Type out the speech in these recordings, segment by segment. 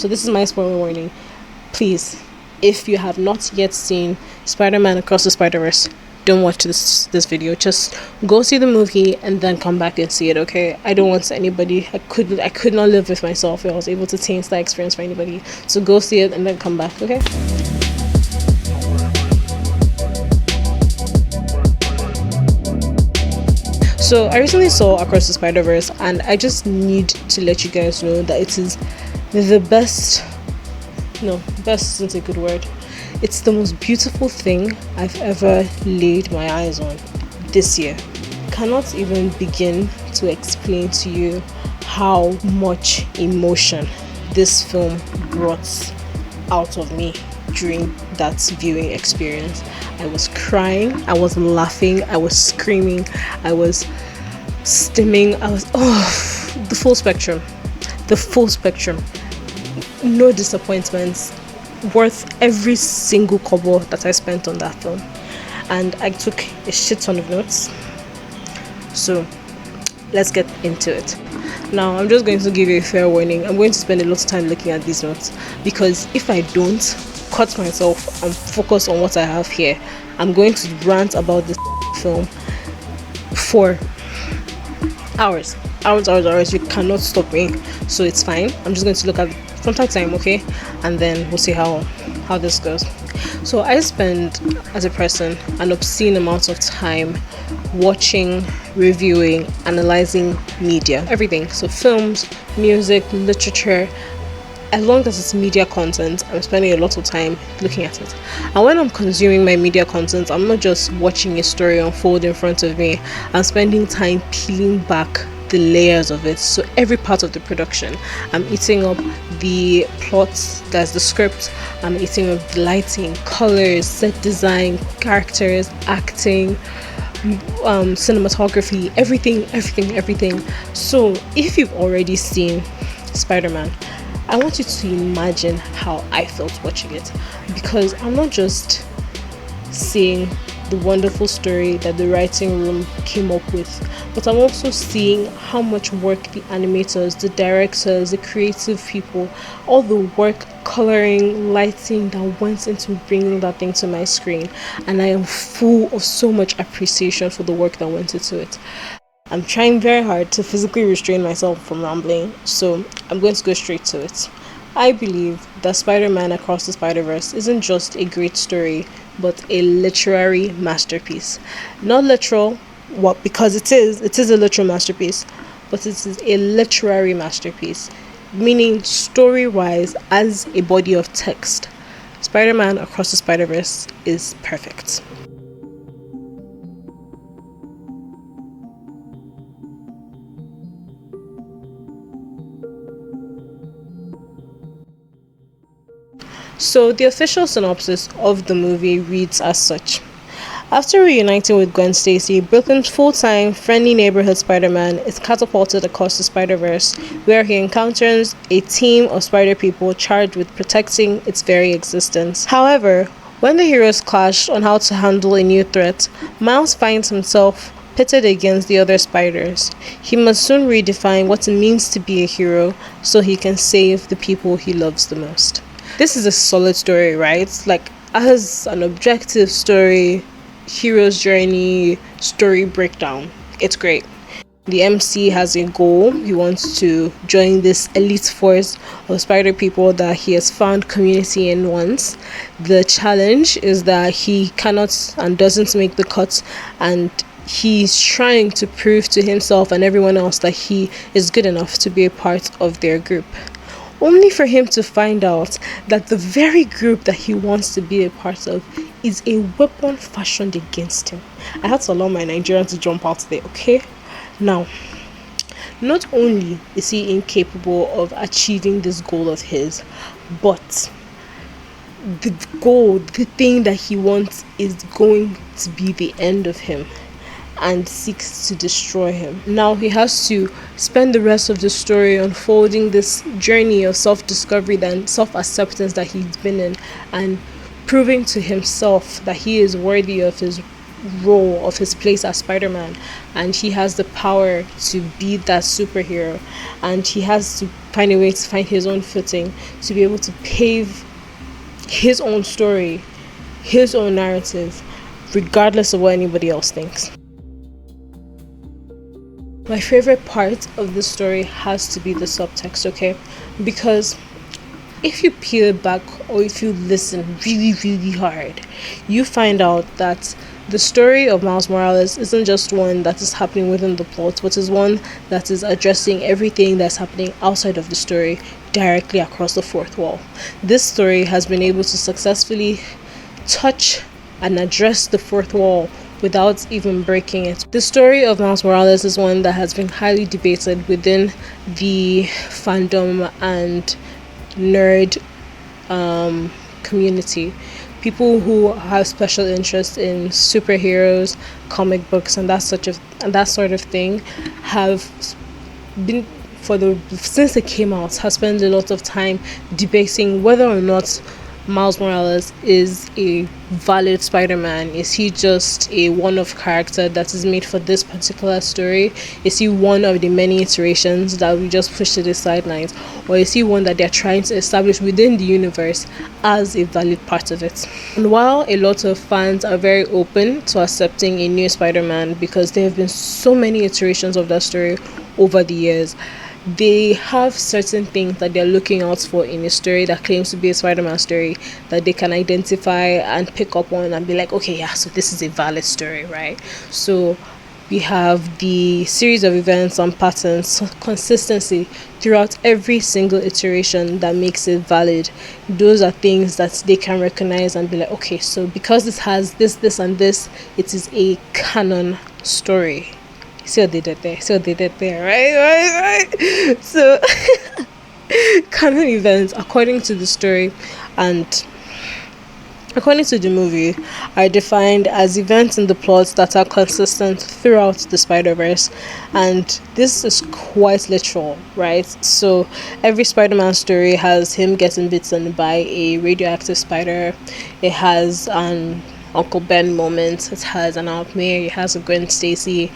So this is my spoiler warning. Please, if you have not yet seen Spider-Man Across the Spider-Verse, don't watch this video. Just go see the movie and then come back and see it, okay? I don't want anybody, I could not live with myself if I was able to taint that experience for anybody. So go see it and then come back, okay? So I recently saw Across the Spider-Verse, and I just need to let you guys know that it is the best. No, best isn't a good word. It's the most beautiful thing I've ever laid my eyes on this year. Cannot even begin to explain to you how much emotion this film brought out of me during that viewing experience. I was crying, I was laughing, I was screaming, I was stimming, the full spectrum. No disappointments, worth every single kobo that I spent on that film. And I took a shit ton of notes. So let's get into it. Now I'm just going to give you a fair warning. I'm going to spend a lot of time looking at these notes, because if I don't cut myself and focus on what I have here, I'm going to rant about this film for hours. You cannot stop me. So it's fine. I'm just going to look at from time to time, okay? And then we'll see how this goes. So I spend, as a person, an obscene amount of time watching, reviewing, analyzing media, everything. So films, music, literature. As long as it's media content, I'm spending a lot of time looking at it. And when I'm consuming my media content, I'm not just watching a story unfold in front of me. I'm spending time peeling back the layers of it. So every part of the production, I'm eating up the plots, that's the script, I'm eating up the lighting, colors, set design, characters, acting, cinematography, everything. So if you've already seen Spider-Man, I want you to imagine how I felt watching it, because I'm not just seeing the wonderful story that the writing room came up with, but I'm also seeing how much work the animators, the directors, the creative people, all the work, coloring, lighting that went into bringing that thing to my screen. And I am full of so much appreciation for the work that went into it. I'm trying very hard to physically restrain myself from rambling, so I'm going to go straight to it. I believe that Spider-Man Across the Spider-Verse isn't just a great story, but a literary masterpiece. Not literal, because it is a literal masterpiece, but it is a literary masterpiece, meaning story-wise, as a body of text, Spider-Man Across the Spider-Verse is perfect. So the official synopsis of the movie reads as such. After reuniting with Gwen Stacy, Brooklyn's full-time, friendly neighborhood Spider-Man is catapulted across the Spider-Verse, where he encounters a team of spider people charged with protecting its very existence. However, when the heroes clash on how to handle a new threat, Miles finds himself pitted against the other spiders. He must soon redefine what it means to be a hero so he can save the people he loves the most. This is a solid story, right? Like, as an objective story, hero's journey, story breakdown, it's great. The MC has a goal. He wants to join this elite force of spider people that he has found community in once. The challenge is that he cannot and doesn't make the cut, and he's trying to prove to himself and everyone else that he is good enough to be a part of their group. Only for him to find out that the very group that he wants to be a part of is a weapon fashioned against him. I had to allow my Nigerian to jump out there, okay? Now, not only is he incapable of achieving this goal of his, but the goal, the thing that he wants, is going to be the end of him and seeks to destroy him. Now he has to spend the rest of the story unfolding this journey of self-discovery and self-acceptance that he's been in, and proving to himself that he is worthy of his role, of his place as Spider-Man, and he has the power to be that superhero, and he has to find a way to find his own footing, to be able to pave his own story, his own narrative, regardless of what anybody else thinks. My favorite part of the story has to be the subtext, okay? Because if you peel it back, or if you listen really, really hard, you find out that the story of Miles Morales isn't just one that is happening within the plot, but is one that is addressing everything that's happening outside of the story directly across the fourth wall. This story has been able to successfully touch and address the fourth wall without even breaking it. The story of Miles Morales is one that has been highly debated within the fandom and nerd community. People who have special interest in superheroes, comic books, and that sort of thing have been, since it came out, has spent a lot of time debating whether or not Miles Morales is a valid Spider-Man. Is he just a one-off character that is made for this particular story? Is he one of the many iterations that we just push to the sidelines? Or is he one that they're trying to establish within the universe as a valid part of it? And while a lot of fans are very open to accepting a new Spider-Man because there have been so many iterations of that story over the years, they have certain things that they're looking out for in a story that claims to be a Spider-Man story that they can identify and pick up on and be like, okay, yeah, so this is a valid story, right? So we have the series of events and patterns, consistency throughout every single iteration that makes it valid. Those are things that they can recognize and be like, okay, so because this has this, and this, it is a canon story. See what they did there, right? So, canon events, according to the story and according to the movie, are defined as events in the plot that are consistent throughout the Spiderverse, and this is quite literal, right? So, every Spider-Man story has him getting bitten by a radioactive spider. It has an Uncle Ben moment, it has an Aunt May, it has a Gwen Stacy,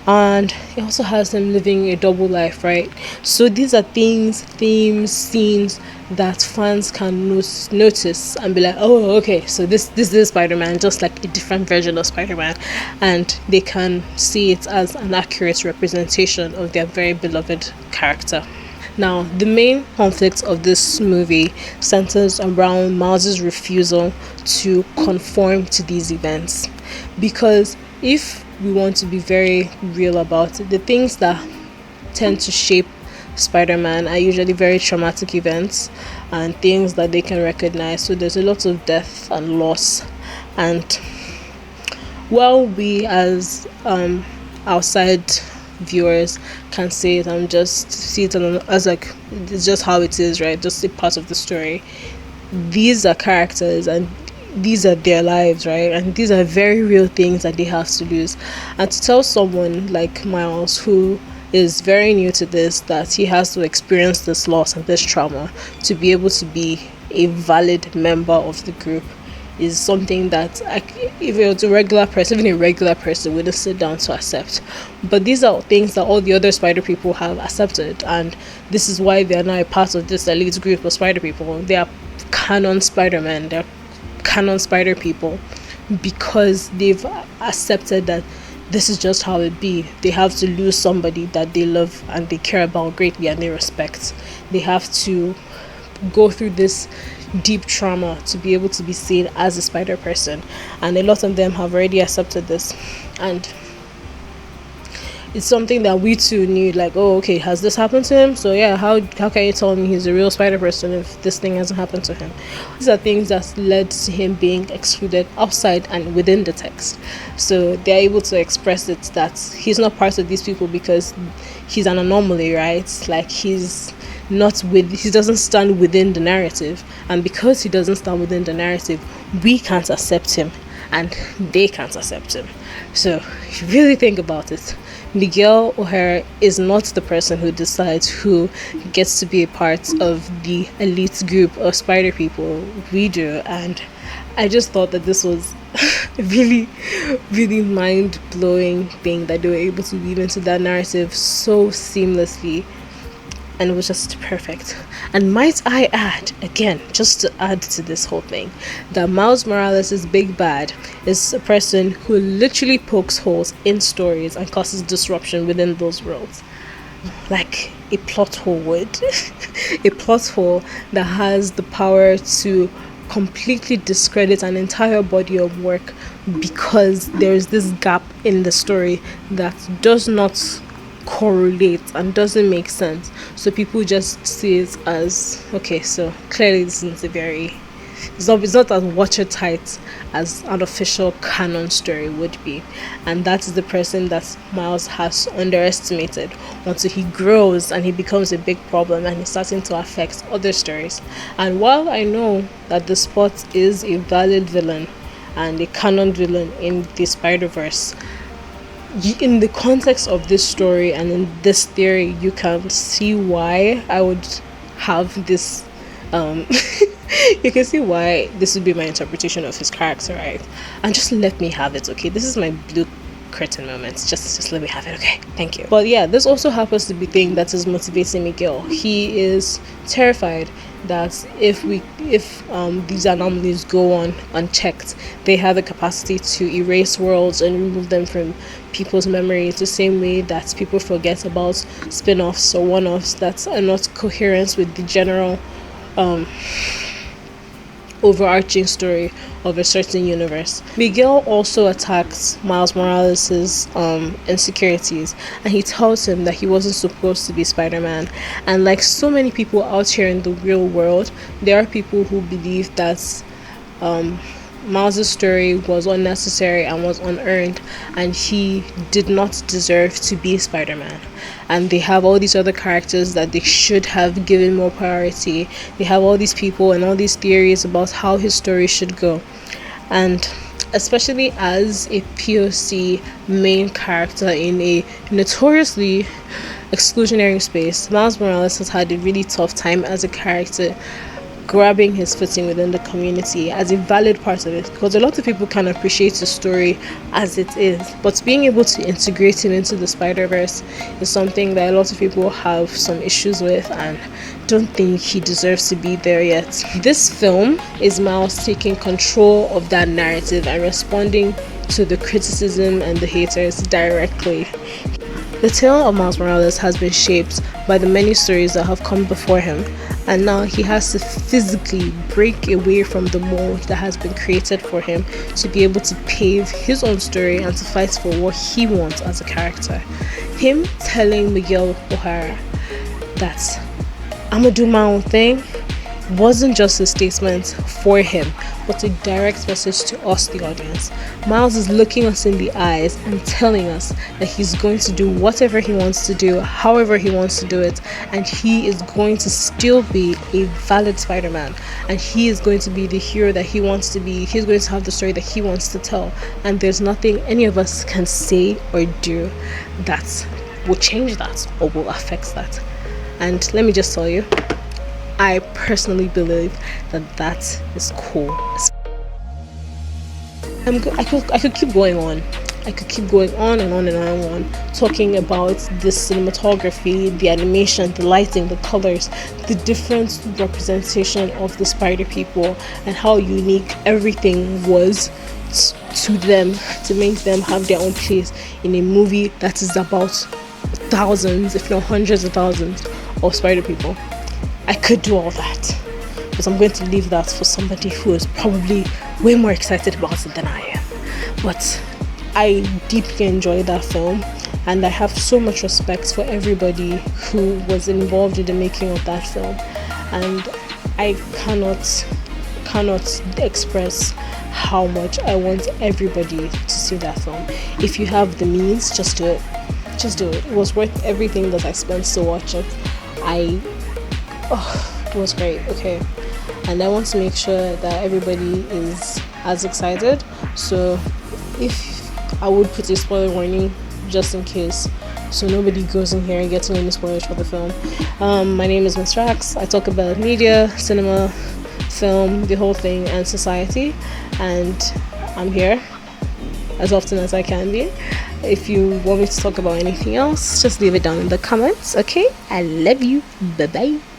and it also has them living a double life, right? So these are things, themes, scenes that fans can notice and be like, oh, okay, so this is Spider-Man, just like a different version of Spider-Man, and they can see it as an accurate representation of their very beloved character. Now, the main conflict of this movie centers around Miles' refusal to conform to these events. Because if we want to be very real about it, the things that tend to shape Spider-Man are usually very traumatic events and things that they can recognize. So there's a lot of death and loss. And while we as outside viewers can say it and just see it as like it's just how it is, right? Just a part of the story. These are characters and these are their lives, right? And these are very real things that they have to lose. And to tell someone like Miles, who is very new to this, that he has to experience this loss and this trauma to be able to be a valid member of the group, is something that if it was a regular person, even a regular person wouldn't sit down to accept. But these are things that all the other spider people have accepted, and this is why they are now a part of this elite group of spider people. They are canon Spider-Men, they're canon spider people, because they've accepted that this is just how it be. They have to lose somebody that they love and they care about greatly and they respect. They have to go through this deep trauma to be able to be seen as a spider person, and a lot of them have already accepted this, and it's something that we too knew, like, oh, okay, has this happened to him? So yeah, how can you tell me he's a real spider person if this thing hasn't happened to him? These are things that led to him being excluded outside and within the text. So they're able to express it that he's not part of these people because he's an anomaly, right? Like he doesn't stand within the narrative, and because he doesn't stand within the narrative, we can't accept him and they can't accept him. So if you really think about it, Miguel O'Hara is not the person who decides who gets to be a part of the elite group of spider people. We do. And I just thought that this was a really, really mind-blowing thing that they were able to weave into that narrative so seamlessly. and it was just perfect. And might I add, again, just to add to this whole thing, that Miles Morales' big bad is a person who literally pokes holes in stories and causes disruption within those worlds. Like a plot hole would. A plot hole that has the power to completely discredit an entire body of work because there's this gap in the story that does not correlate and doesn't make sense. So people just see it as, okay, so clearly this is a very, it's not as watertight as an official canon story would be. And that is the person that Miles has underestimated until he grows and he becomes a big problem and he's starting to affect other stories. And while I know that the Spot is a valid villain and a canon villain in the Spider-Verse, in the context of this story and in this theory, you can see why I would have this you can see why this would be my interpretation of his character, right? And just let me have it, okay? This is my blue curtain moment. Just let me have it, okay? Thank you. But yeah, this also happens to be the thing that is motivating Miguel. He is terrified that if these anomalies go on unchecked, they have the capacity to erase worlds and remove them from people's memories, the same way that people forget about spin-offs or one-offs that are not coherent with the general overarching story of a certain universe. Miguel also attacks Miles Morales' insecurities, and he tells him that he wasn't supposed to be Spider-Man. And like so many people out here in the real world, there are people who believe that Miles' story was unnecessary and was unearned, and he did not deserve to be Spider-Man. And they have all these other characters that they should have given more priority. They have all these people and all these theories about how his story should go. And especially as a POC main character in a notoriously exclusionary space, Miles Morales has had a really tough time as a character grabbing his footing within the community as a valid part of it, because a lot of people can appreciate the story as it is, but being able to integrate him into the Spider-Verse is something that a lot of people have some issues with and don't think he deserves to be there yet. This film is Miles taking control of that narrative and responding to the criticism and the haters directly. The tale of Miles Morales has been shaped by the many stories that have come before him, and now he has to physically break away from the mold that has been created for him to be able to pave his own story and to fight for what he wants as a character. Him telling Miguel O'Hara that I'm gonna do my own thing wasn't just a statement for him, but a direct message to us, the audience. Miles is looking us in the eyes and telling us that he's going to do whatever he wants to do, however he wants to do it, and he is going to still be a valid Spider-Man, and he is going to be the hero that he wants to be. He's going to have the story that he wants to tell, and there's nothing any of us can say or do that will change that or will affect that. And let me just tell you, I personally believe that that is cool. I could keep going on. I could keep going on and on and on and on, talking about the cinematography, the animation, the lighting, the colors, the different representation of the Spider People, and how unique everything was to them to make them have their own place in a movie that is about thousands, if not hundreds of thousands, of Spider People. I could do all that, but I'm going to leave that for somebody who is probably way more excited about it than I am. But I deeply enjoyed that film, and I have so much respect for everybody who was involved in the making of that film, and I cannot express how much I want everybody to see that film. If you have the means, just do it. Just do it. It was worth everything that I spent to watch it. It was great. Okay, and I want to make sure that everybody is as excited, so if I would put a spoiler warning just in case, so nobody goes in here and gets any spoilers for the film. My name is Miss Rax. I talk about media, cinema, film, the whole thing, and society, and I'm here as often as I can be. If you want me to talk about anything else, just leave it down in the comments. Okay, I love you. Bye bye.